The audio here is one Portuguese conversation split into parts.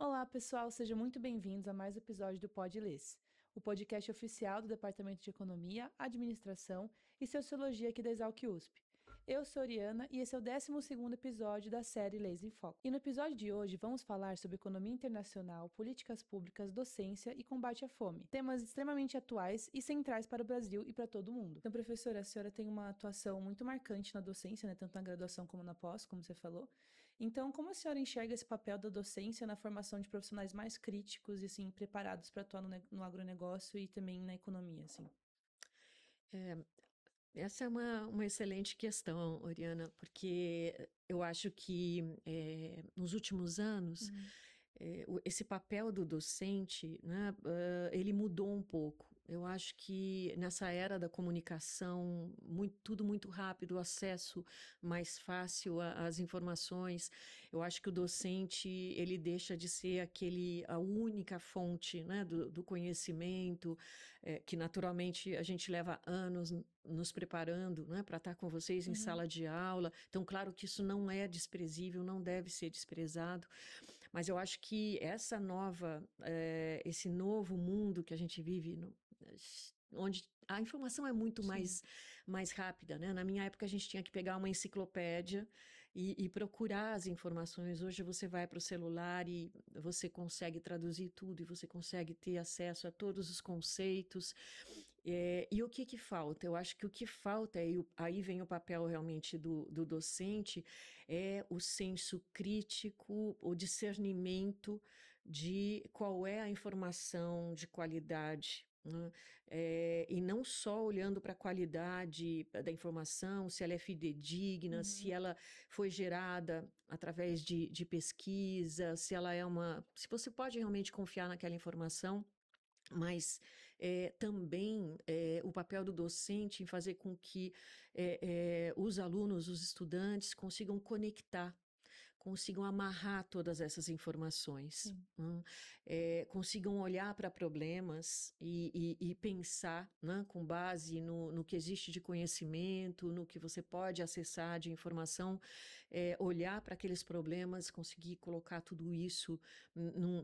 Olá, pessoal, sejam muito bem-vindos a mais um episódio do Pod Lês, o podcast oficial do Departamento de Economia, Administração e Sociologia aqui da Exalc USP. Eu sou Oriana e esse é o 12º episódio da série Leis em Foco. E no episódio de hoje vamos falar sobre economia internacional, políticas públicas, docência e combate à fome. Temas extremamente atuais e centrais para o Brasil e para todo o mundo. Então, professora, a senhora tem uma atuação muito marcante na docência, né, tanto na graduação como na pós, como você falou. Então, como a senhora enxerga esse papel da docência na formação de profissionais mais críticos e, assim, preparados para atuar no agronegócio e também na economia, assim? Essa é uma excelente questão, Oriana, porque eu acho que nos últimos anos esse papel do docente, né, ele mudou um pouco. Eu acho que nessa era da comunicação, tudo muito rápido, o acesso mais fácil às informações, eu acho que o docente ele deixa de ser a única fonte, né, do conhecimento, que naturalmente a gente leva anos nos preparando, né, para estar com vocês em sala de aula. Então, claro que isso não é desprezível, não deve ser desprezado, mas eu acho que esse novo mundo que a gente vive, onde a informação é muito mais rápida, né? Na minha época a gente tinha que pegar uma enciclopédia e procurar as informações. Hoje você vai para o celular e você consegue traduzir tudo e você consegue ter acesso a todos os conceitos. E o que falta? Eu acho que o que falta, aí vem o papel realmente do docente, é o senso crítico, o discernimento de qual é a informação de qualidade, né? E não só olhando para a qualidade da informação, se ela é fidedigna, se ela foi gerada através de pesquisa, se você pode realmente confiar naquela informação, mas também o papel do docente em fazer com que os alunos, os estudantes consigam amarrar todas essas informações, consigam olhar para problemas e pensar, né, com base no que existe de conhecimento, no que você pode acessar de informação, olhar para aqueles problemas, conseguir colocar tudo isso num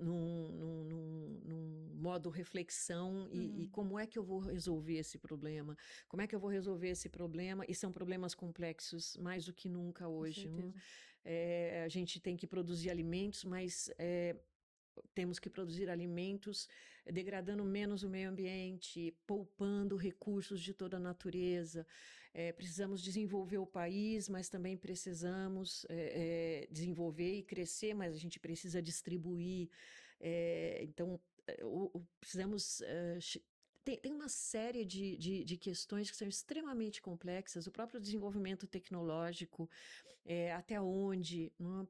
modo reflexão e como é que eu vou resolver esse problema? Como é que eu vou resolver esse problema? E são problemas complexos mais do que nunca hoje, né? A gente tem que produzir alimentos, mas temos que produzir alimentos degradando menos o meio ambiente, poupando recursos de toda a natureza. Precisamos desenvolver o país, mas também precisamos desenvolver e crescer, mas a gente precisa distribuir. Então, precisamos tem uma série de questões que são extremamente complexas. O próprio desenvolvimento tecnológico, até onde, né,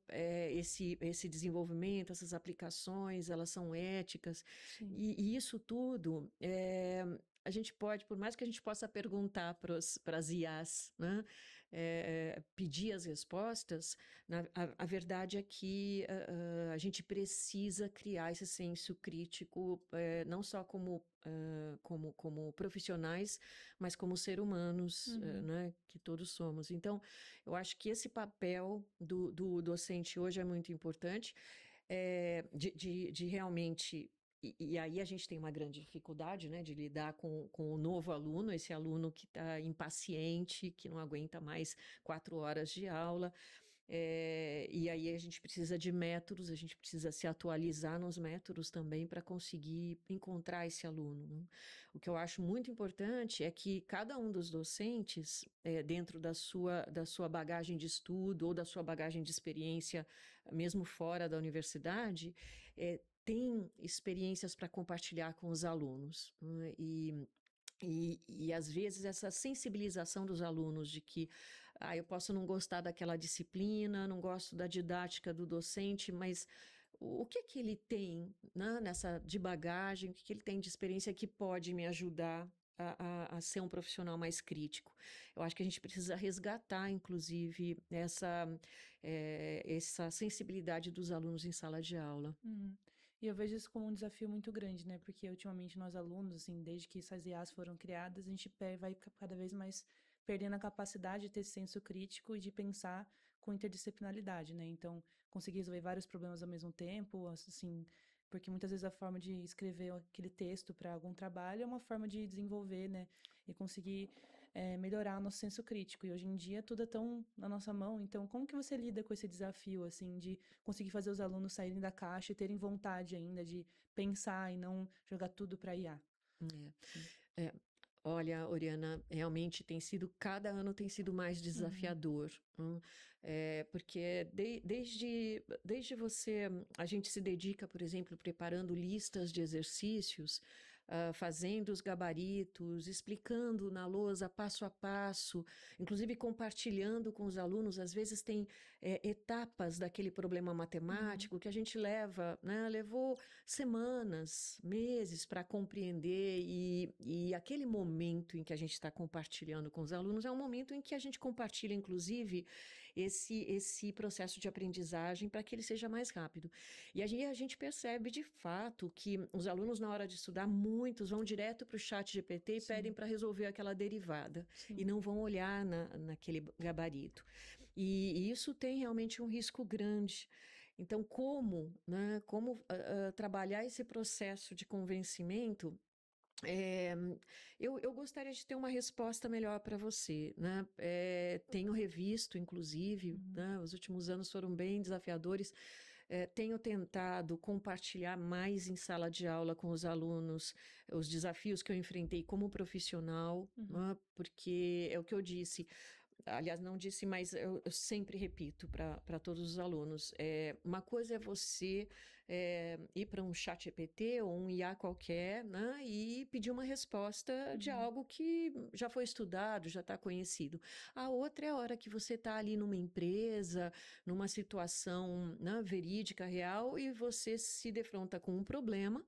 esse desenvolvimento, essas aplicações, elas são éticas. E isso tudo, a gente pode, por mais que a gente possa perguntar para as IAs, né, pedir as respostas, a verdade é que a gente precisa criar esse senso crítico, não só como profissionais, mas como seres humanos, né, que todos somos. Então, eu acho que esse papel do docente hoje é muito importante, de realmente. E aí a gente tem uma grande dificuldade, né, de lidar com o novo aluno, esse aluno que está impaciente, que não aguenta mais 4 horas de aula. E aí a gente precisa de métodos, a gente precisa se atualizar nos métodos também para conseguir encontrar esse aluno, né? O que eu acho muito importante é que cada um dos docentes, dentro da sua bagagem de estudo ou da sua bagagem de experiência, mesmo fora da universidade, tem experiências para compartilhar com os alunos, né? E às vezes essa sensibilização dos alunos de que eu posso não gostar daquela disciplina, não gosto da didática do docente, mas o que que ele tem, né, de bagagem, o que que ele tem de experiência que pode me ajudar a ser um profissional mais crítico? Eu acho que a gente precisa resgatar, inclusive, essa sensibilidade dos alunos em sala de aula. E eu vejo isso como um desafio muito grande, né? Porque ultimamente nós alunos, assim, desde que essas IAs foram criadas, a gente vai cada vez mais perdendo a capacidade de ter esse senso crítico e de pensar com interdisciplinaridade, né? Então, conseguir resolver vários problemas ao mesmo tempo, assim, porque muitas vezes a forma de escrever aquele texto para algum trabalho é uma forma de desenvolver, né, e conseguir melhorar o nosso senso crítico. E hoje em dia tudo é tão na nossa mão. Então, como que você lida com esse desafio, assim, de conseguir fazer os alunos saírem da caixa e terem vontade ainda de pensar e não jogar tudo para IA? Sim. É, olha, Oriana, realmente cada ano tem sido mais Uhum, desafiador, porque desde a gente se dedica, por exemplo, preparando listas de exercícios, fazendo os gabaritos, explicando na lousa passo a passo, inclusive compartilhando com os alunos. Às vezes tem etapas daquele problema uhum, matemático que a gente levou semanas, meses para compreender, e aquele momento em que a gente está compartilhando com os alunos é um momento em que a gente compartilha, inclusive, esse processo de aprendizagem para que ele seja mais rápido. E aí a gente percebe, de fato, que os alunos, na hora de estudar, muitos vão direto para o chat GPT e pedem sim, para resolver aquela derivada, e sim. não vão olhar naquele gabarito. E isso tem realmente um risco grande. Então, como trabalhar esse processo de convencimento? É, eu gostaria de ter uma resposta melhor para você, né? Tenho revisto, inclusive, Uhum, né? Os últimos anos foram bem desafiadores. Tenho tentado compartilhar mais em sala de aula com os alunos os desafios que eu enfrentei como profissional, uhum, né? Porque é o que eu disse. Aliás, não disse, mas eu sempre repito para todos os alunos. Uma coisa é você ir para um chat GPT ou um IA qualquer, né, e pedir uma resposta de uhum, algo que já foi estudado, já está conhecido. A outra é a hora que você está ali numa empresa, numa situação, né, verídica, real, e você se defronta com um problema,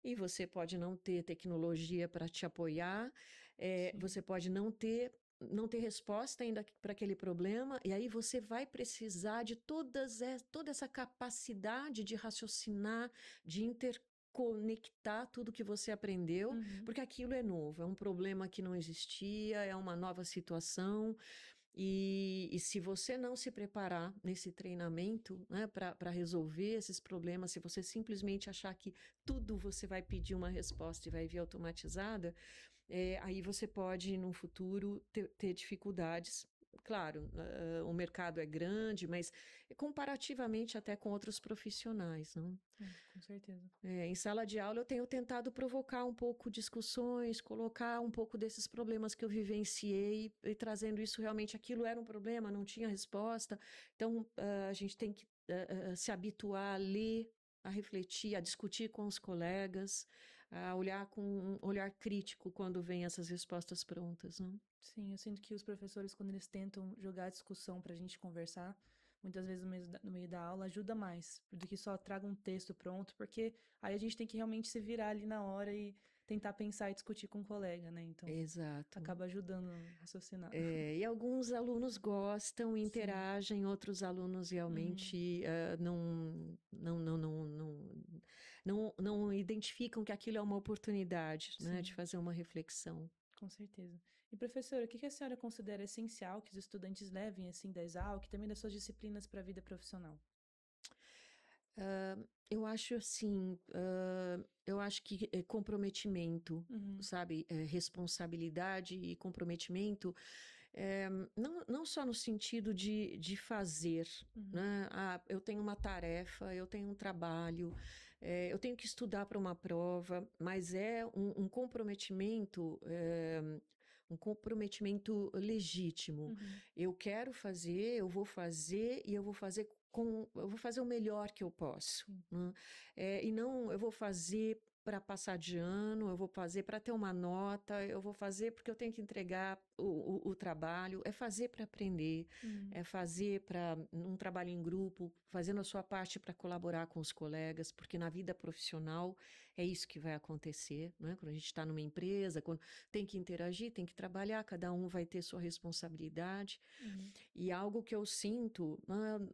e você pode não ter tecnologia para te apoiar, sim. você pode não ter resposta ainda para aquele problema, e aí você vai precisar de toda essa capacidade de raciocinar, de interconectar tudo que você aprendeu, Uhum, porque aquilo é novo, é um problema que não existia, é uma nova situação. E se você não se preparar nesse treinamento, né, para resolver esses problemas, se você simplesmente achar que tudo você vai pedir uma resposta e vai vir automatizada, aí você pode, no futuro, ter dificuldades. Claro, o mercado é grande, mas comparativamente até com outros profissionais, não? com certeza. Em sala de aula eu tenho tentado provocar um pouco discussões, colocar um pouco desses problemas que eu vivenciei e trazendo isso realmente, aquilo era um problema, não tinha resposta. Então, a gente tem que se habituar a ler, a refletir, a discutir com os colegas, a olhar com um olhar crítico quando vem essas respostas prontas, não? Sim, eu sinto que os professores, quando eles tentam jogar a discussão para a gente conversar, muitas vezes no meio da aula, ajuda mais do que só traga um texto pronto, porque aí a gente tem que realmente se virar ali na hora e tentar pensar e discutir com o colega, né? Então, Exato. acaba ajudando a raciocinar. E alguns alunos gostam, Sim. interagem, outros alunos Uhum. realmente não identificam que aquilo é uma oportunidade, né, de Sim, fazer uma reflexão. com certeza. E professora, o que que a senhora considera essencial que os estudantes levem assim da ESAL, que também das suas disciplinas para a vida profissional? Eu acho assim, eu acho que comprometimento, Uhum. sabe, responsabilidade e comprometimento, não só no sentido de fazer, Uhum. né? Ah, eu tenho uma tarefa, eu tenho um trabalho, eu tenho que estudar para uma prova, mas é um comprometimento. Um comprometimento legítimo. Uhum. Eu quero fazer, eu vou fazer e eu vou fazer o melhor que eu posso, Sim. né? E não eu vou fazer para passar de ano, eu vou fazer para ter uma nota, eu vou fazer porque eu tenho que entregar o trabalho, é fazer para aprender, Uhum. é fazer para um trabalho em grupo, fazendo a sua parte para colaborar com os colegas, porque na vida profissional é isso que vai acontecer, né? Quando a gente está numa empresa, quando tem que interagir, tem que trabalhar, cada um vai ter sua responsabilidade. Uhum. E algo que eu sinto,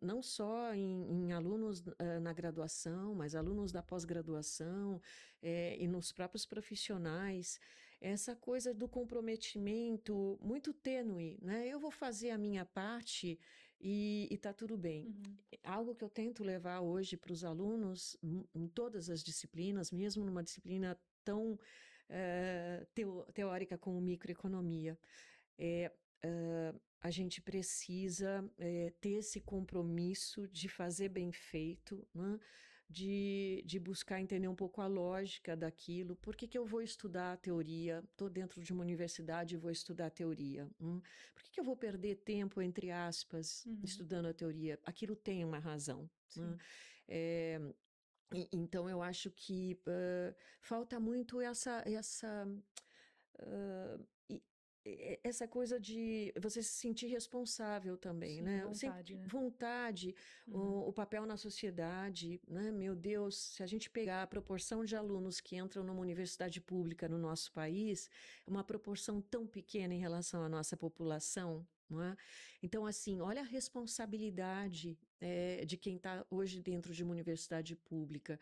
não só em alunos na graduação, mas alunos da pós-graduação, e nos próprios profissionais, essa coisa do comprometimento muito tênue, né? Eu vou fazer a minha parte, e tá tudo bem. Algo que eu tento levar hoje para os alunos, em todas as disciplinas, mesmo numa disciplina tão teórica como microeconomia, é a gente precisa ter esse compromisso de fazer bem feito, né? De buscar entender um pouco a lógica daquilo. Por que que eu vou estudar a teoria? Estou dentro de uma universidade e vou estudar a teoria. Por que que eu vou perder tempo, entre aspas, estudando a teoria? Aquilo tem uma razão. Né? Então, eu acho que falta muito essa coisa de você se sentir responsável também, Sim, né? vontade, né? Vontade, o papel na sociedade, né? Meu Deus, se a gente pegar a proporção de alunos que entram numa universidade pública no nosso país, uma proporção tão pequena em relação à nossa população, não é? Então, assim, olha a responsabilidade de quem está hoje dentro de uma universidade pública.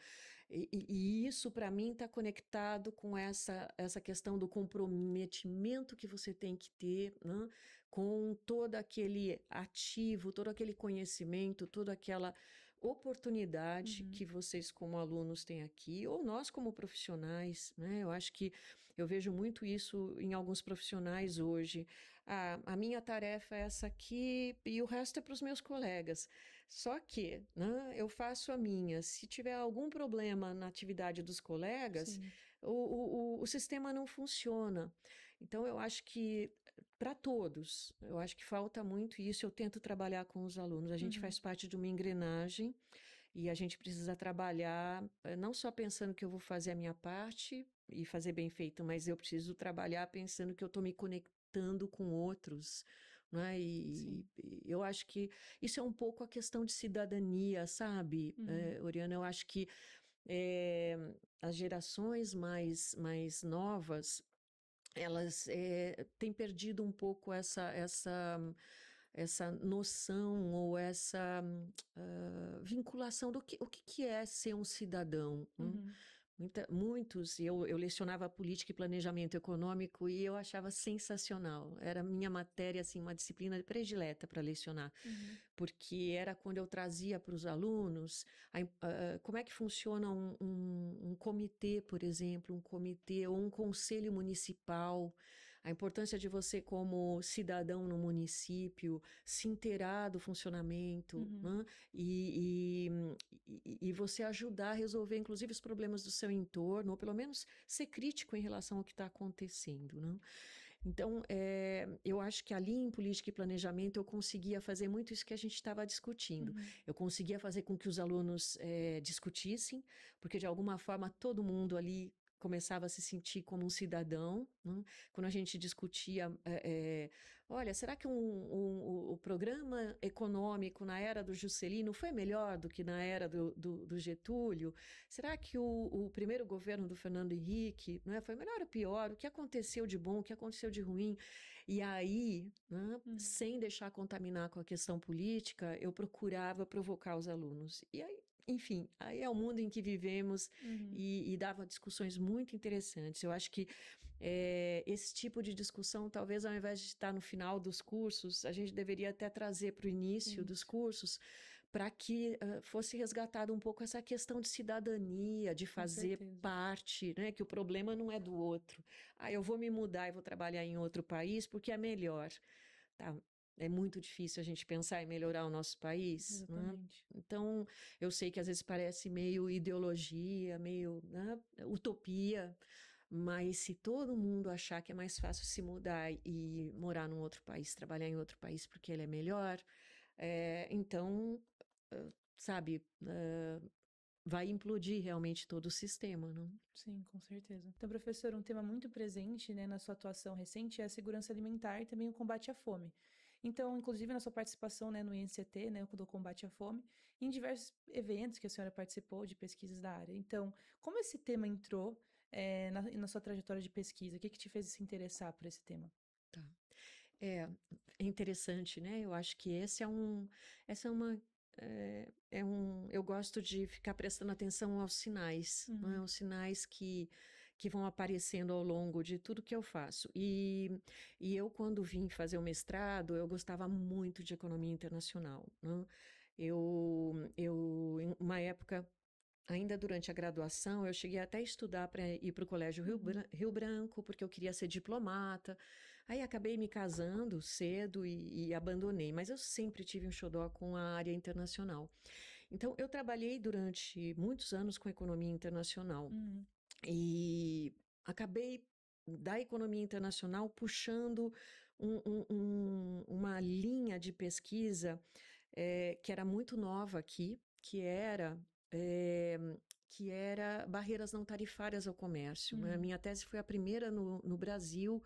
E isso, para mim, está conectado com essa questão do comprometimento que você tem que ter, né, com todo aquele ativo, todo aquele conhecimento, toda aquela oportunidade que vocês, como alunos, têm aqui, ou nós, como profissionais, né? Eu acho que eu vejo muito isso em alguns profissionais hoje. A minha tarefa é essa aqui e o resto é para os meus colegas. Só que, né, eu faço a minha. Se tiver algum problema na atividade dos colegas, o sistema não funciona. Então, eu acho que, para todos, eu acho que falta muito isso. Eu tento trabalhar com os alunos. A gente faz parte de uma engrenagem e a gente precisa trabalhar, não só pensando que eu vou fazer a minha parte e fazer bem feito, mas eu preciso trabalhar pensando que eu estou me conectando com outros. Né? E eu acho que isso é um pouco a questão de cidadania, sabe, Oriana? Eu acho que as gerações mais novas, elas têm perdido um pouco essa noção ou essa vinculação do o que é ser um cidadão. Muitos, eu lecionava política e planejamento econômico e eu achava sensacional. Era minha matéria, assim, uma disciplina predileta para lecionar, porque era quando eu trazia para os alunos como é que funciona um comitê, por exemplo, um comitê ou um conselho municipal. A importância de você, como cidadão no município, se inteirar do funcionamento, né? E você ajudar a resolver, inclusive, os problemas do seu entorno, ou pelo menos ser crítico em relação ao que está acontecendo, né? Então, eu acho que ali em política e planejamento eu conseguia fazer muito isso que a gente estava discutindo. Eu conseguia fazer com que os alunos discutissem, porque de alguma forma todo mundo ali começava a se sentir como um cidadão, né? Quando a gente discutia, olha, será que o programa econômico na era do Juscelino foi melhor do que na era do Getúlio? Será que o primeiro governo do Fernando Henrique, né, foi melhor ou pior? O que aconteceu de bom, o que aconteceu de ruim? E aí, né, sem deixar contaminar com a questão política, eu procurava provocar os alunos. E aí, enfim, aí é o mundo em que vivemos e dava discussões muito interessantes. Eu acho que esse tipo de discussão, talvez ao invés de estar no final dos cursos, a gente deveria até trazer para o início dos cursos, para que fosse resgatado um pouco essa questão de cidadania, de fazer parte, né? Que o problema não é do outro. Eu vou me mudar e vou trabalhar em outro país porque é melhor. Tá? É muito difícil a gente pensar em melhorar o nosso país, né? Então, eu sei que às vezes parece meio ideologia, meio, né, utopia, mas se todo mundo achar que é mais fácil se mudar e morar num outro país, trabalhar em outro país porque ele é melhor, então, sabe, vai implodir realmente todo o sistema, não? Sim, com certeza. Então, professor, um tema muito presente, né, na sua atuação recente é a segurança alimentar e também o combate à fome. Então, inclusive na sua participação, né, no INCT, né, do combate à fome, em diversos eventos que a senhora participou de pesquisas da área. Então, como esse tema entrou na sua trajetória de pesquisa? O que te fez se interessar por esse tema? Tá. É interessante, né? Eu acho que essa é uma, eu gosto de ficar prestando atenção aos sinais, né? Os sinais que vão aparecendo ao longo de tudo que eu faço. E eu, quando vim fazer o mestrado, eu gostava muito de economia internacional, né? Em uma época, ainda durante a graduação, eu cheguei até a estudar para ir para o Colégio Rio Branco, porque eu queria ser diplomata. Aí acabei me casando cedo e abandonei, mas eu sempre tive um xodó com a área internacional. Então, eu trabalhei durante muitos anos com economia internacional e acabei da economia internacional puxando uma linha de pesquisa que era muito nova aqui, eh, que era barreiras não tarifárias ao comércio, né? A minha tese foi a primeira no Brasil,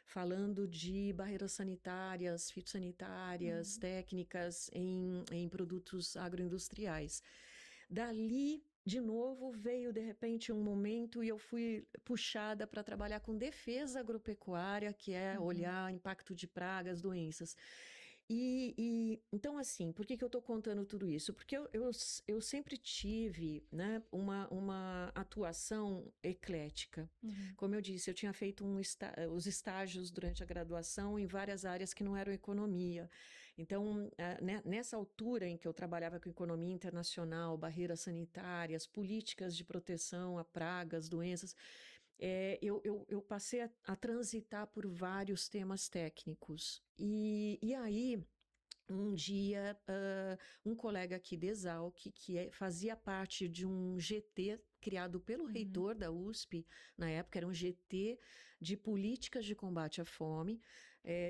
falando de barreiras sanitárias, fitossanitárias, técnicas em produtos agroindustriais. Dali, de novo, veio de repente um momento e eu fui puxada para trabalhar com defesa agropecuária, que é olhar impacto de pragas, doenças. Então, assim, por que eu estou contando tudo isso? Porque eu sempre tive, né, uma atuação eclética. Como eu disse, eu tinha feito os estágios durante a graduação em várias áreas que não eram economia. Então, nessa altura em que eu trabalhava com economia internacional, barreiras sanitárias, políticas de proteção a pragas, doenças, eu passei a transitar por vários temas técnicos. E aí, um dia, um colega aqui de Exalc, fazia parte de um GT criado pelo reitor da USP, na época era um GT de políticas de combate à fome,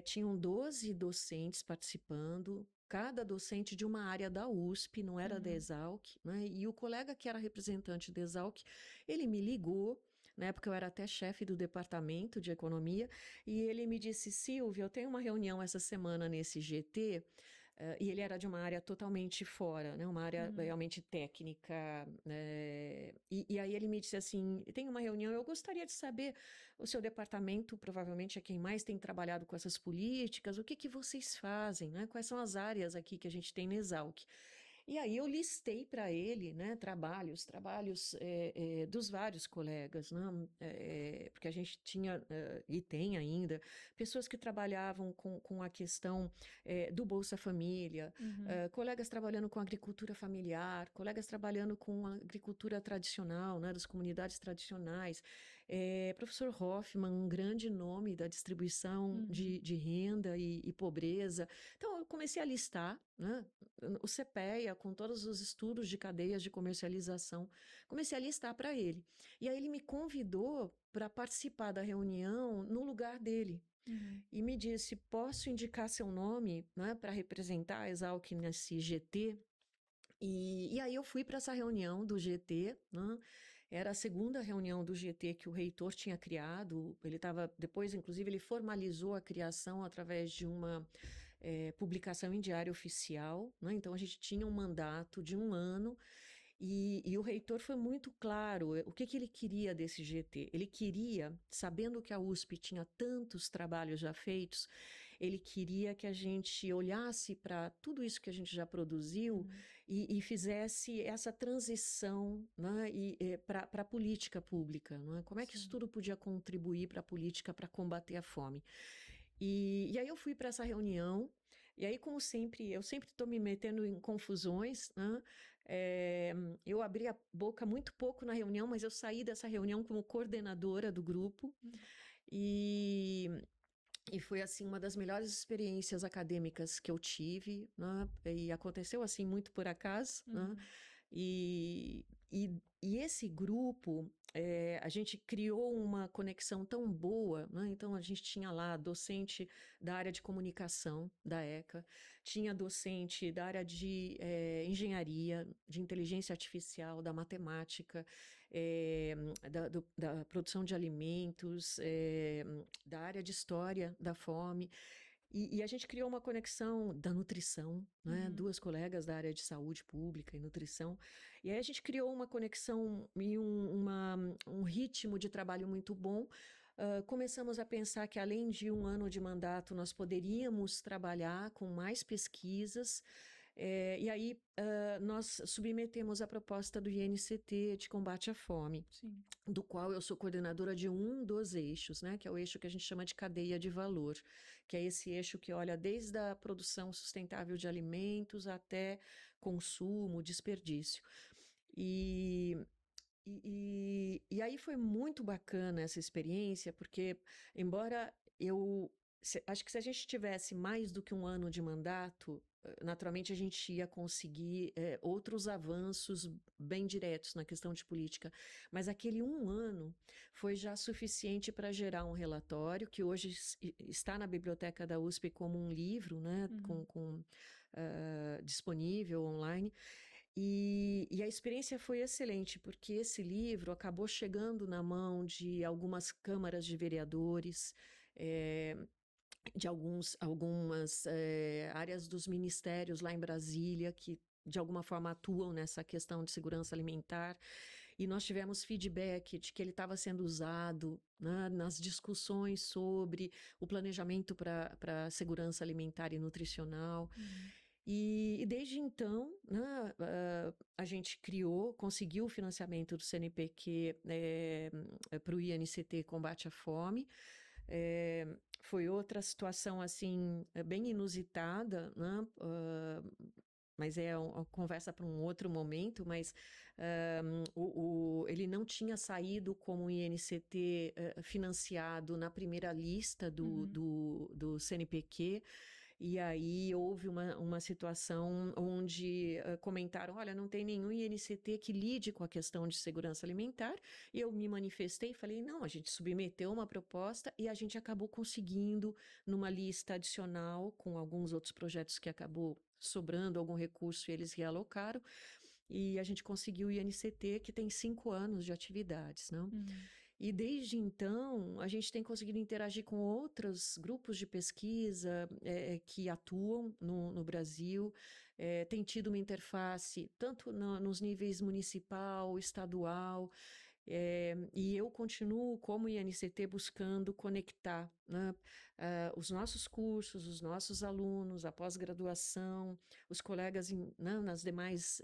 tinham 12 docentes participando, cada docente de uma área da USP, não era da Exalc, né? E o colega que era representante da Exalc, ele me ligou. Na época eu era até chefe do departamento de economia, e ele me disse: Silvia, eu tenho uma reunião essa semana nesse GT, e ele era de uma área totalmente fora, né? Uma área realmente técnica. E aí ele me disse assim: tem uma reunião, eu gostaria de saber, o seu departamento provavelmente é quem mais tem trabalhado com essas políticas, o que vocês fazem, né? Quais são as áreas aqui que a gente tem na Exalc? E aí eu listei para ele, né, trabalhos dos vários colegas, né, porque a gente tinha e tem ainda pessoas que trabalhavam com a questão do Bolsa Família, colegas trabalhando com agricultura familiar, colegas trabalhando com agricultura tradicional, né, das comunidades tradicionais. Professor Hoffman, um grande nome da distribuição de renda e pobreza. Então, eu comecei a listar, né, o CPEA, com todos os estudos de cadeias de comercialização, comecei a listar para ele. E aí ele me convidou para participar da reunião no lugar dele. E me disse: posso indicar seu nome, né, para representar a Exalc nesse GT? E aí eu fui para essa reunião do GT, né? Era a segunda reunião do GT que o reitor tinha criado. Ele estava, depois, inclusive, ele formalizou a criação através de uma publicação em diário oficial, né? Então a gente tinha um mandato de 1 ano e o reitor foi muito claro. O que ele queria desse GT? Ele queria, sabendo que a USP tinha tantos trabalhos já feitos, ele queria que a gente olhasse para tudo isso que a gente já produziu e fizesse essa transição, né, para a política pública. Não é? Como é que isso tudo podia contribuir para a política para combater a fome? E aí eu fui para essa reunião, e aí, como sempre, eu sempre estou me metendo em confusões, né? Eu abri a boca muito pouco na reunião, mas eu saí dessa reunião como coordenadora do grupo, e, e foi, assim, uma das melhores experiências acadêmicas que eu tive, né? E aconteceu, assim, muito por acaso, né? E, e esse grupo, a gente criou uma conexão tão boa, né? Então a gente tinha lá docente da área de comunicação da ECA, tinha docente da área de engenharia, de inteligência artificial, da matemática, da produção de alimentos, da área de história da fome. E a gente criou uma conexão da nutrição, né? 2 colegas da área de saúde pública e nutrição. E aí a gente criou uma conexão e um ritmo de trabalho muito bom. Começamos a pensar que, além de 1 ano de mandato, nós poderíamos trabalhar com mais pesquisas. E aí nós submetemos a proposta do INCT de combate à fome, Sim. do qual eu sou coordenadora de um dos eixos, né, que é o eixo que a gente chama de cadeia de valor, que é esse eixo que olha desde a produção sustentável de alimentos até consumo, desperdício. E aí foi muito bacana essa experiência, porque embora acho que se a gente tivesse mais do que um ano de mandato, naturalmente a gente ia conseguir outros avanços bem diretos na questão de política. Mas aquele um ano foi já suficiente para gerar um relatório que hoje está na biblioteca da USP como um livro, né, disponível online. E a experiência foi excelente, porque esse livro acabou chegando na mão de algumas câmaras de vereadores, de algumas áreas dos ministérios lá em Brasília, que de alguma forma atuam nessa questão de segurança alimentar. E nós tivemos feedback de que ele estava sendo usado, né, nas discussões sobre o planejamento para segurança alimentar e nutricional. E desde então, né, a gente conseguiu o financiamento do CNPq para o INCT Combate à Fome. Foi outra situação assim bem inusitada, né? Mas é uma conversa para um outro momento, mas ele não tinha saído como INCT financiado na primeira lista do CNPq. E aí houve uma situação onde comentaram, olha, não tem nenhum INCT que lide com a questão de segurança alimentar. E eu me manifestei e falei, não, a gente submeteu uma proposta e a gente acabou conseguindo numa lista adicional com alguns outros projetos que acabou sobrando algum recurso e eles realocaram. E a gente conseguiu o INCT, que tem 5 anos de atividades, não? E desde então, a gente tem conseguido interagir com outros grupos de pesquisa que atuam no Brasil, tem tido uma interface tanto nos níveis municipal, estadual, e eu continuo, como INCT, buscando conectar, né, os nossos cursos, os nossos alunos, a pós-graduação, os colegas né, nas demais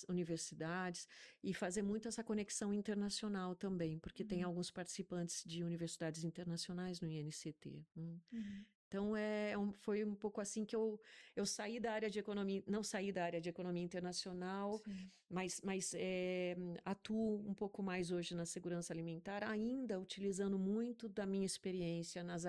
universidades, e fazer muito essa conexão internacional também, porque tem alguns participantes de universidades internacionais no INCT. Então, foi um pouco assim que eu saí da área de economia, não saí da área de economia internacional, mas atuo um pouco mais hoje na segurança alimentar, ainda utilizando muito da minha experiência nas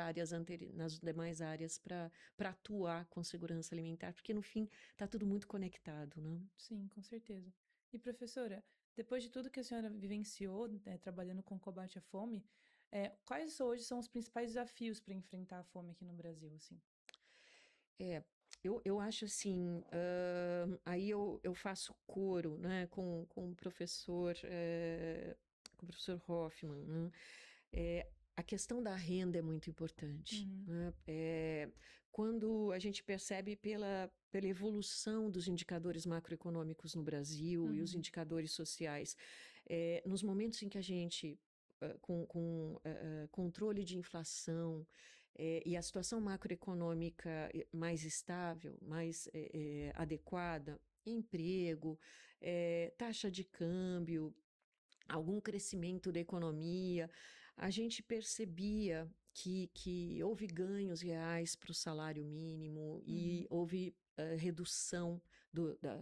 demais áreas para atuar com segurança alimentar, porque no fim está tudo muito conectado, né? Sim, com certeza. E professora, depois de tudo que a senhora vivenciou, né, trabalhando com combate à fome, quais hoje são os principais desafios para enfrentar a fome aqui no Brasil, assim? Eu acho assim, aí eu faço coro, né, com o professor Hoffman, né? A questão da renda é muito importante, né? Quando a gente percebe pela evolução dos indicadores macroeconômicos no Brasil e os indicadores sociais, nos momentos em que a gente, com controle de inflação, e a situação macroeconômica mais estável, mais adequada, emprego, taxa de câmbio, algum crescimento da economia, a gente percebia que houve ganhos reais para o salário mínimo e houve redução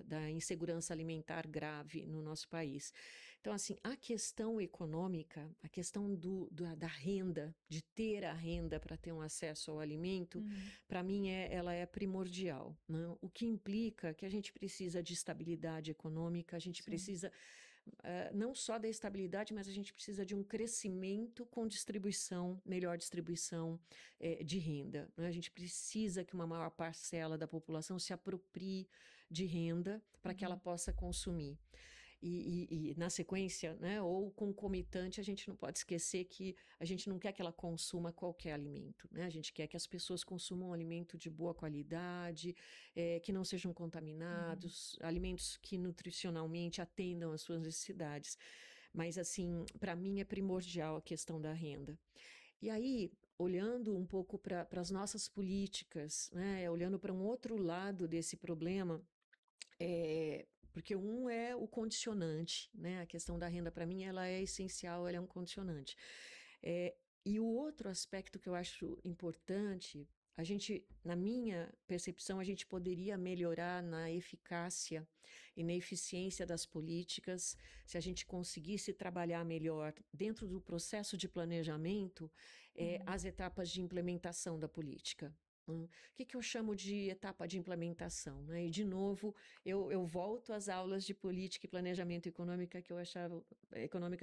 da insegurança alimentar grave no nosso país. Então, assim, a questão econômica, a questão da renda, de ter a renda para ter um acesso ao alimento, para mim ela é primordial, né? O que implica que a gente precisa de estabilidade econômica, a gente precisa não só da estabilidade, mas a gente precisa de um crescimento com melhor distribuição de renda, né? A gente precisa que uma maior parcela da população se aproprie de renda para que ela possa consumir. E na sequência, né, ou concomitante, a gente não pode esquecer que a gente não quer que ela consuma qualquer alimento, né? A gente quer que as pessoas consumam um alimento de boa qualidade, que não sejam contaminados, alimentos que nutricionalmente atendam às suas necessidades. Mas, assim, para mim é primordial a questão da renda. E aí, olhando um pouco para as nossas políticas, né, olhando para um outro lado desse problema, porque um é o condicionante, né, a questão da renda, para mim, ela é essencial, ela é um condicionante. E o outro aspecto que eu acho importante, a gente, na minha percepção, a gente poderia melhorar na eficácia e na eficiência das políticas se a gente conseguisse trabalhar melhor dentro do processo de planejamento, as etapas de implementação da política. O que eu chamo de etapa de implementação, né? E, de novo, eu volto às aulas de política e planejamento econômica que eu achava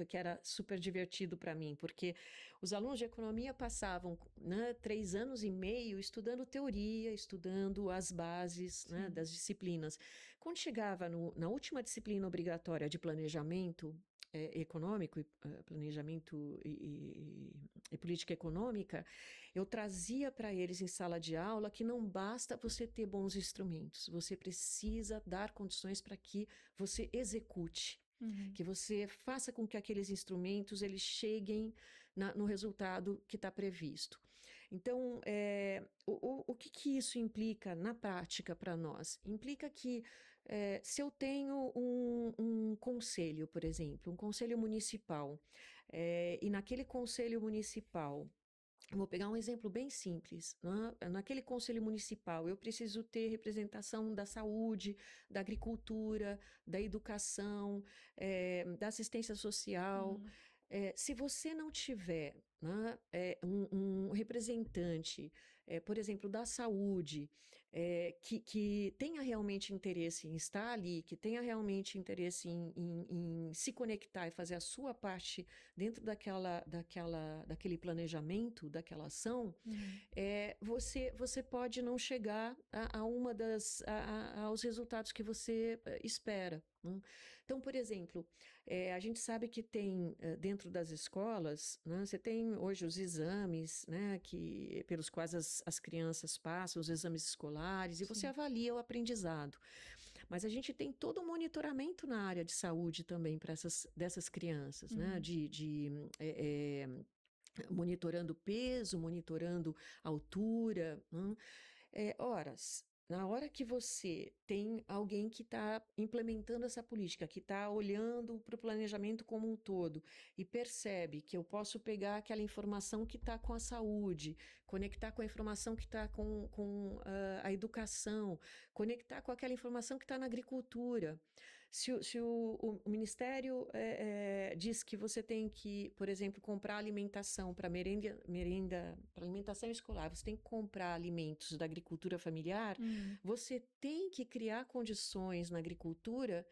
que era super divertido para mim, porque os alunos de economia passavam, né, 3 anos e meio estudando teoria, estudando as bases, né, das disciplinas. Quando chegava na última disciplina obrigatória de planejamento econômico, planejamento e política econômica, eu trazia para eles em sala de aula que não basta você ter bons instrumentos, você precisa dar condições para que você execute. Que você faça com que aqueles instrumentos eles cheguem no resultado que está previsto. Então, o que isso implica na prática para nós? Implica que se eu tenho um conselho, por exemplo, um conselho municipal, e naquele conselho municipal, vou pegar um exemplo bem simples, né? Naquele conselho municipal, eu preciso ter representação da saúde, da agricultura, da educação, da assistência social. Se você não tiver, né, um representante, por exemplo, da saúde, que tenha realmente interesse em estar ali, que tenha realmente interesse em se conectar e fazer a sua parte dentro daquele planejamento, daquela ação, você pode não chegar aos resultados que você espera. Né? Então, por exemplo, a gente sabe que tem dentro das escolas, né, você tem hoje os exames, né, pelos quais as crianças passam, os exames escolares, e você avalia o aprendizado. Mas a gente tem todo um monitoramento na área de saúde também dessas crianças, né, monitorando peso, monitorando altura. Na hora que você tem alguém que está implementando essa política, que está olhando para o planejamento como um todo e percebe que eu posso pegar aquela informação que está com a saúde, conectar com a informação que está com a educação, conectar com aquela informação que está na agricultura. Se o Ministério diz que você tem que, por exemplo, comprar alimentação para para alimentação escolar, você tem que comprar alimentos da agricultura familiar, você tem que criar condições na agricultura,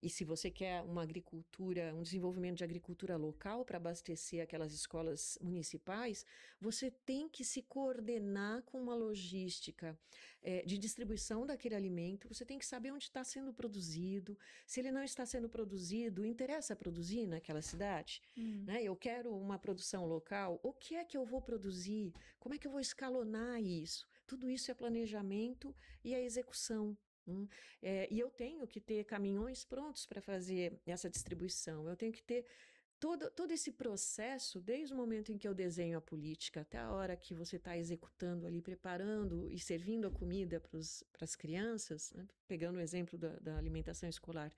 e se você quer um desenvolvimento de agricultura local para abastecer aquelas escolas municipais, você tem que se coordenar com uma logística de distribuição daquele alimento, você tem que saber onde está sendo produzido. Se ele não está sendo produzido, interessa produzir naquela cidade? Né? Eu quero uma produção local, o que é que eu vou produzir? Como é que eu vou escalonar isso? Tudo isso é planejamento e a execução. E eu tenho que ter caminhões prontos para fazer essa distribuição, eu tenho que ter todo esse processo, desde o momento em que eu desenho a política até a hora que você está executando ali, preparando e servindo a comida para as crianças, né? Pegando o exemplo da alimentação escolar,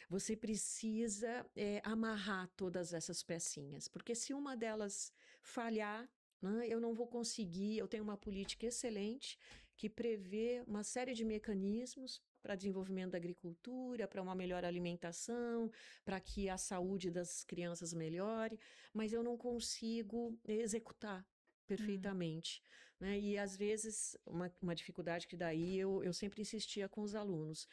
você precisa amarrar todas essas pecinhas, porque se uma delas falhar, né, eu não vou conseguir. Eu tenho uma política excelente que prevê uma série de mecanismos para desenvolvimento da agricultura, para uma melhor alimentação, para que a saúde das crianças melhore, mas eu não consigo executar perfeitamente. Né? E, às vezes, uma dificuldade que daí eu sempre insistia com os alunos.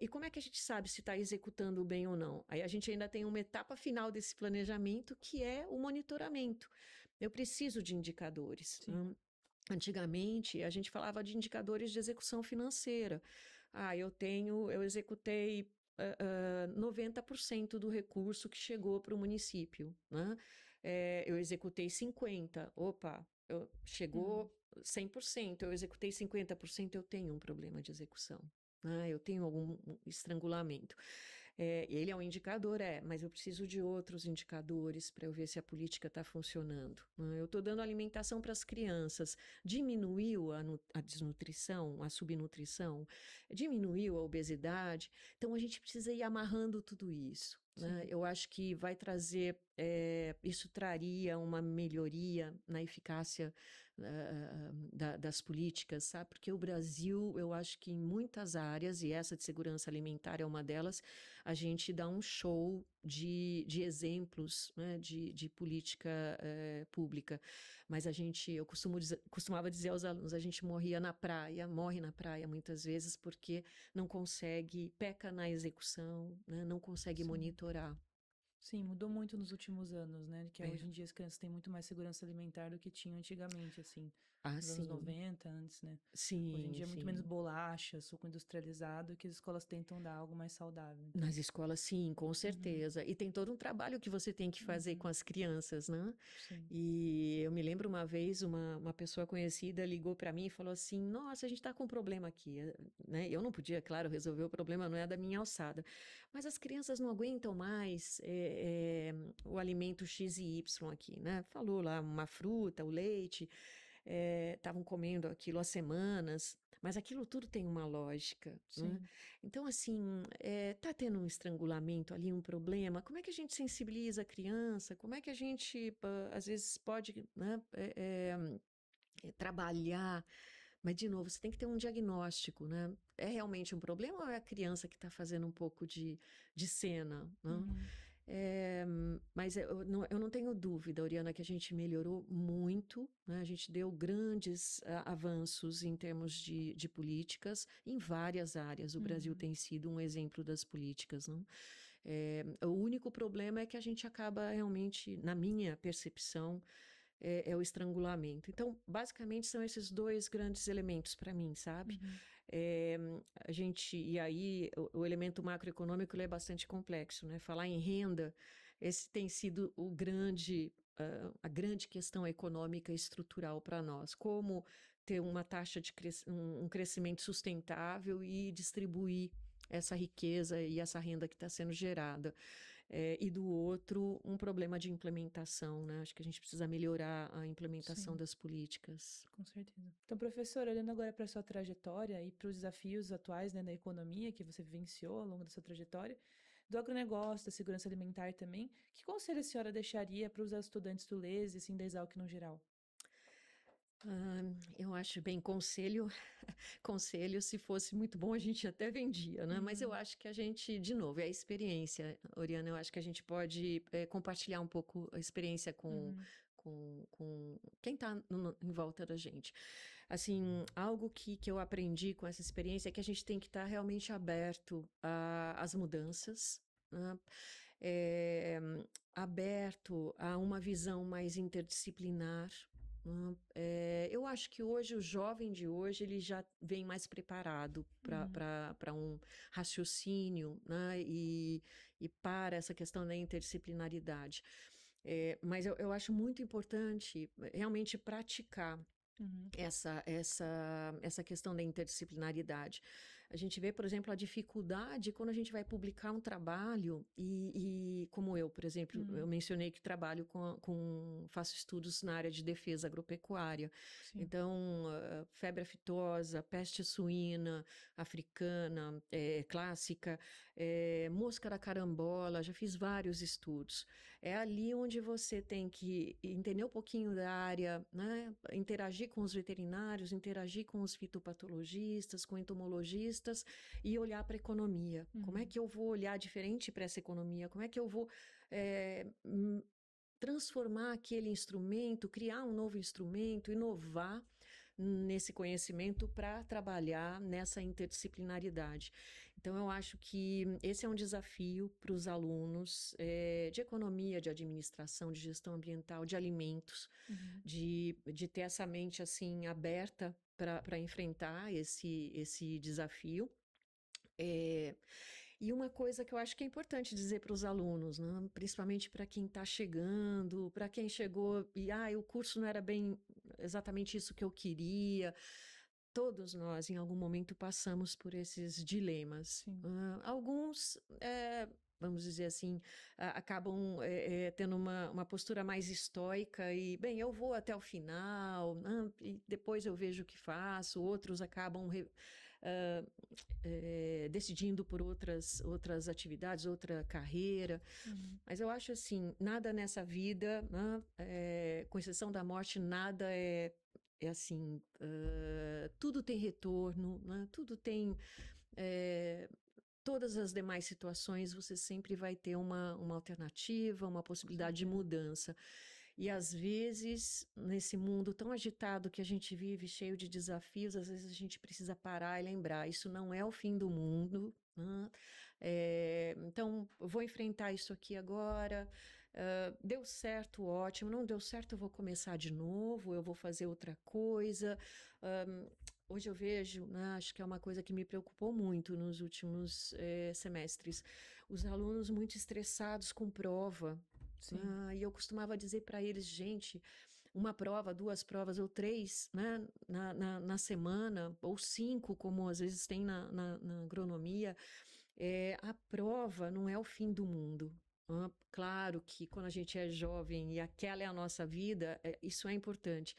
E como é que a gente sabe se está executando bem ou não? Aí a gente ainda tem uma etapa final desse planejamento, que é o monitoramento. Eu preciso de indicadores. Antigamente, a gente falava de indicadores de execução financeira. Eu executei 90% do recurso que chegou para o município. Né? Eu executei 50%. Chegou 100%. Eu executei 50%, eu tenho um problema de execução. Né? Eu tenho algum estrangulamento. Ele é um indicador, mas eu preciso de outros indicadores para eu ver se a política está funcionando, né? Eu estou dando alimentação para as crianças, diminuiu a desnutrição, a subnutrição, diminuiu a obesidade, então a gente precisa ir amarrando tudo isso, né? Eu acho que vai trazer, isso traria uma melhoria na eficácia das políticas, sabe? Porque o Brasil, eu acho que em muitas áreas, e essa de segurança alimentar é uma delas, a gente dá um show de exemplos, né, de política pública. Mas eu costumava dizer aos alunos, a gente morre na praia muitas vezes, porque não consegue, peca na execução, né, não consegue monitorar. Sim, mudou muito nos últimos anos, né? Que hoje em dia as crianças têm muito mais segurança alimentar do que tinham antigamente, assim. Nos anos 90, antes, né? Sim, hoje em dia é muito sim. menos bolacha, suco industrializado, que as escolas tentam dar algo mais saudável. Então. Nas escolas, sim, com certeza. E tem todo um trabalho que você tem que fazer com as crianças, né? Sim. E eu me lembro uma vez, uma pessoa conhecida ligou para mim e falou assim, nossa, a gente está com um problema aqui, né? Eu não podia, claro, resolver o problema, não é da minha alçada. Mas as crianças não aguentam mais o alimento X e Y aqui, né? Falou lá, uma fruta, o leite, estavam comendo aquilo há semanas, mas aquilo tudo tem uma lógica, né? Então, assim, tá tendo um estrangulamento ali, um problema, como é que a gente sensibiliza a criança? Como é que a gente, às vezes, pode, né, trabalhar? Mas, de novo, você tem que ter um diagnóstico, né? É realmente um problema ou é a criança que está fazendo um pouco de cena, né? Mas eu não tenho dúvida, Oriana, que a gente melhorou muito, né? A gente deu grandes avanços em termos de políticas em várias áreas. O Brasil tem sido um exemplo das políticas, não? O único problema é que a gente acaba realmente, na minha percepção, é o estrangulamento. Então, basicamente, são esses dois grandes elementos para mim, sabe? E aí, o elemento macroeconômico ele é bastante complexo, né? Falar em renda, esse tem sido a grande questão econômica e estrutural para nós. Como ter uma taxa de um crescimento sustentável e distribuir essa riqueza e essa renda que está sendo gerada. E do outro, um problema de implementação, né? Acho que a gente precisa melhorar a implementação das políticas. Com certeza. Então, professora, olhando agora para a sua trajetória e para os desafios atuais, né, da economia que você vivenciou ao longo da sua trajetória, do agronegócio, da segurança alimentar também, que conselho a senhora deixaria para os estudantes do LES e assim, da Exalc no geral? Eu acho bem, conselho, se fosse muito bom, a gente até vendia, né? Mas eu acho que a gente, de novo, é a experiência, Oriana, eu acho que a gente pode compartilhar um pouco a experiência com quem está em volta da gente. Assim, algo que eu aprendi com essa experiência é que a gente tem que estar realmente aberto às mudanças, né? Aberto a uma visão mais interdisciplinar. Eu acho que hoje, o jovem de hoje, ele já vem mais preparado para um raciocínio, né? E para essa questão da interdisciplinaridade. Mas eu acho muito importante realmente praticar essa questão da interdisciplinaridade. A gente vê, por exemplo, a dificuldade quando a gente vai publicar um trabalho e como eu, por exemplo, eu mencionei que trabalho faço estudos na área de defesa agropecuária. Sim. Então, febre aftosa, peste suína, africana, clássica, mosca da carambola, já fiz vários estudos. É ali onde você tem que entender um pouquinho da área, né? Interagir com os veterinários, interagir com os fitopatologistas, com entomologistas e olhar para a economia. Como é que eu vou olhar diferente para essa economia? Como é que eu vou transformar aquele instrumento, criar um novo instrumento, inovar nesse conhecimento para trabalhar nessa interdisciplinaridade. Então, eu acho que esse é um desafio para os alunos de economia, de administração, de gestão ambiental, de alimentos, de ter essa mente assim aberta para enfrentar esse desafio. E uma coisa que eu acho que é importante dizer para os alunos, né? Principalmente para quem está chegando, para quem chegou e o curso não era bem exatamente isso que eu queria. todos nós, em algum momento, passamos por esses dilemas. Alguns, vamos dizer assim, acabam tendo uma postura mais estoica e, bem, eu vou até o final, e depois eu vejo o que faço. Outros acabam decidindo por outras atividades, outra carreira. Mas eu acho assim, nada nessa vida, né, com exceção da morte, nada é assim, tudo tem retorno, né? Tudo tem. Todas as demais situações você sempre vai ter uma alternativa, uma possibilidade de mudança. E às vezes, nesse mundo tão agitado que a gente vive, cheio de desafios, às vezes a gente precisa parar e lembrar: isso não é o fim do mundo, né? Então, eu vou enfrentar isso aqui agora. Deu certo, ótimo. Não deu certo, eu vou começar de novo, eu vou fazer outra coisa. Hoje eu vejo, né, acho que é uma coisa que me preocupou muito nos últimos semestres, os alunos muito estressados com prova. E eu costumava dizer para eles: gente, uma prova, 2 provas ou 3, né, na semana, ou 5, como às vezes tem na agronomia, a prova não é o fim do mundo. Claro que quando a gente é jovem e aquela é a nossa vida, isso é importante,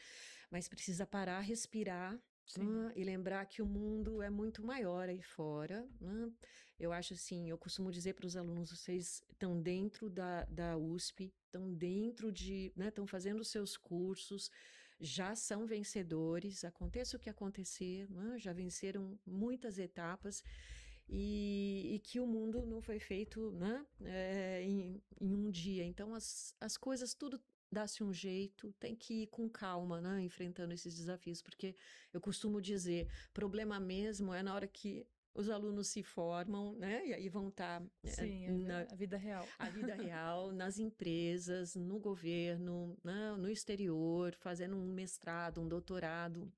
mas precisa parar, respirar, e lembrar que o mundo é muito maior aí fora. Eu acho assim, eu costumo dizer para os alunos: vocês estão dentro da USP, estão dentro de, né, estão fazendo os seus cursos, já são vencedores, aconteça o que acontecer, já venceram muitas etapas. E que o mundo não foi feito, né, em um dia. Então, as coisas, tudo dá-se um jeito, tem que ir com calma, né, enfrentando esses desafios, porque eu costumo dizer, problema mesmo é na hora que os alunos se formam, né, e aí vão estar a vida real. A vida real, nas empresas, no governo, né, no exterior, fazendo um mestrado, um doutorado.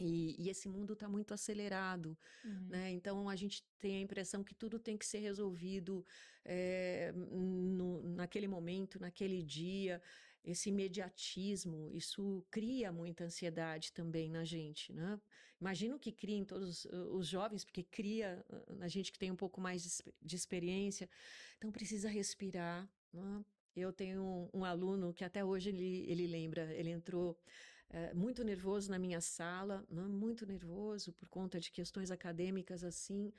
E esse mundo está muito acelerado, né? Então a gente tem a impressão que tudo tem que ser resolvido naquele momento, naquele dia. Esse imediatismo, isso cria muita ansiedade também na gente, né? Imagino que cria em todos os jovens, porque cria na gente que tem um pouco mais de experiência. Então precisa respirar, né? Eu tenho um aluno que até hoje ele lembra, ele entrou muito nervoso na minha sala, né? Muito nervoso por conta de questões acadêmicas assim.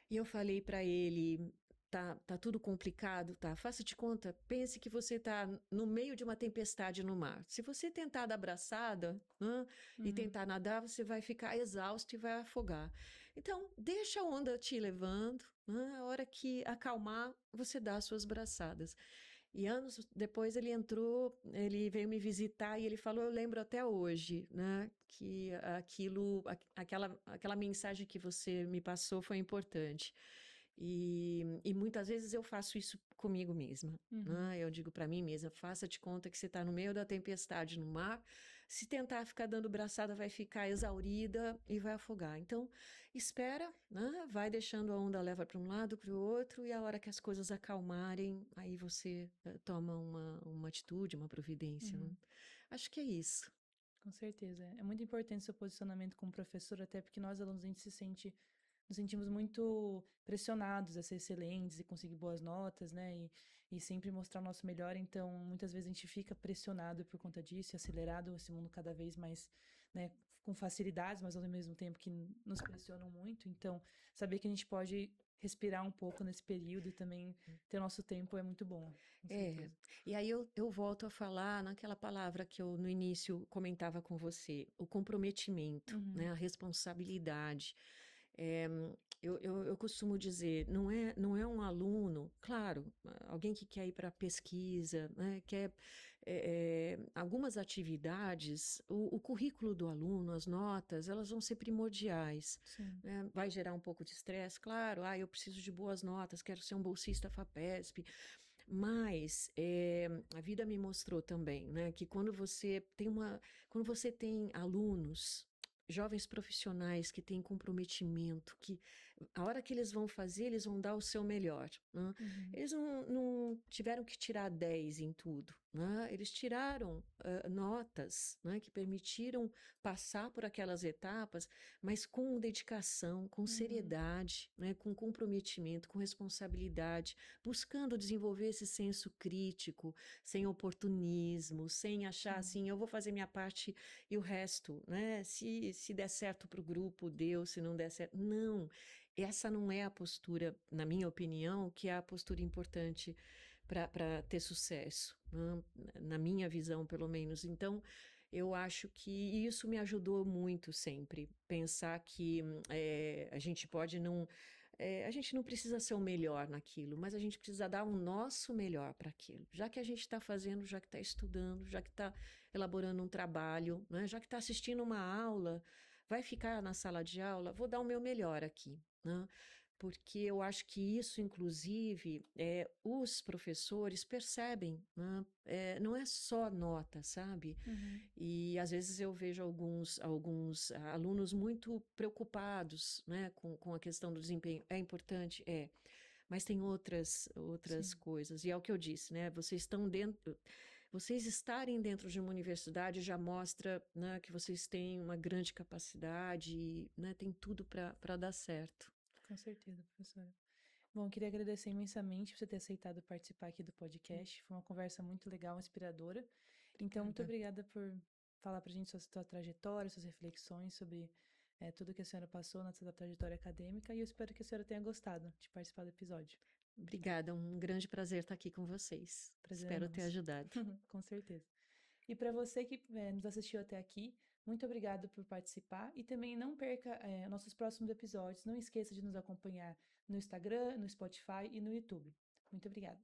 E eu falei para ele: tá tudo complicado, tá? Faça de conta, pense que você tá no meio de uma tempestade no mar. Se você tentar dar braçada, né, e tentar nadar, você vai ficar exausto e vai afogar. Então, deixa a onda te levando, né? A hora que acalmar, você dá as suas braçadas. E anos depois ele veio me visitar e ele falou: eu lembro até hoje, né, que aquela mensagem que você me passou foi importante. E muitas vezes eu faço isso comigo mesma, né? Eu digo para mim mesma: faça de conta que você está no meio da tempestade no mar. Se tentar ficar dando braçada, vai ficar exaurida e vai afogar. Então, espera, né? Vai deixando a onda leva para um lado, para o outro, e a hora que as coisas acalmarem, aí você toma uma atitude, uma providência, né? Acho que é isso. Com certeza. É muito importante o seu posicionamento como professor, até porque nós, alunos, a gente nos sentimos muito pressionados a ser excelentes e conseguir boas notas, né? E sempre mostrar o nosso melhor. Então, muitas vezes a gente fica pressionado por conta disso, e acelerado esse mundo cada vez mais, né, com facilidades, mas ao mesmo tempo que nos pressionam muito. Então, saber que a gente pode respirar um pouco nesse período e também ter o nosso tempo é muito bom. E aí eu volto a falar naquela palavra que eu no início comentava com você: o comprometimento, né, a responsabilidade. Eu costumo dizer, não é um aluno, claro, alguém que quer ir para pesquisa, né, quer algumas atividades, o currículo do aluno, as notas, elas vão ser primordiais, né? Vai gerar um pouco de estresse, claro, eu preciso de boas notas, quero ser um bolsista FAPESP, mas a vida me mostrou também, né, que quando você tem alunos, jovens profissionais que têm comprometimento, que A hora que eles vão fazer, eles vão dar o seu melhor, né? Eles não tiveram que tirar 10 em tudo, né? Eles tiraram notas, né, que permitiram passar por aquelas etapas, mas com dedicação, com seriedade, né, com comprometimento, com responsabilidade, buscando desenvolver esse senso crítico, sem oportunismo, sem achar assim, eu vou fazer minha parte e o resto, né? Se der certo para o grupo, deu, se não der certo. Não, essa não é a postura, na minha opinião, que é a postura importante para ter sucesso, né? Na minha visão, pelo menos. Então, eu acho que isso me ajudou muito sempre. Pensar que a gente pode não. A gente não precisa ser o melhor naquilo, mas a gente precisa dar o nosso melhor para aquilo. Já que a gente está fazendo, já que está estudando, já que está elaborando um trabalho, né? Já que está assistindo uma aula, vai ficar na sala de aula, vou dar o meu melhor aqui, né? Porque eu acho que isso, inclusive, os professores percebem, né? Não é só nota, sabe? E às vezes eu vejo alguns alunos muito preocupados, né, com a questão do desempenho. É importante? É. Mas tem outras coisas. E é o que eu disse, né? Vocês estarem dentro de uma universidade já mostra, né, que vocês têm uma grande capacidade e, né, tem tudo para dar certo. Com certeza, professora. Bom, eu queria agradecer imensamente por você ter aceitado participar aqui do podcast. Foi uma conversa muito legal, inspiradora. Então, muito obrigada por falar pra gente sua trajetória, suas reflexões sobre tudo que a senhora passou na sua trajetória acadêmica. E eu espero que a senhora tenha gostado de participar do episódio. Obrigada, um grande prazer estar aqui com vocês. Prazer é Espero ter nosso. ajudado. Com certeza. E para você que nos assistiu até aqui, muito obrigado por participar e também não perca nossos próximos episódios. Não esqueça de nos acompanhar no Instagram, no Spotify e no YouTube. Muito obrigada.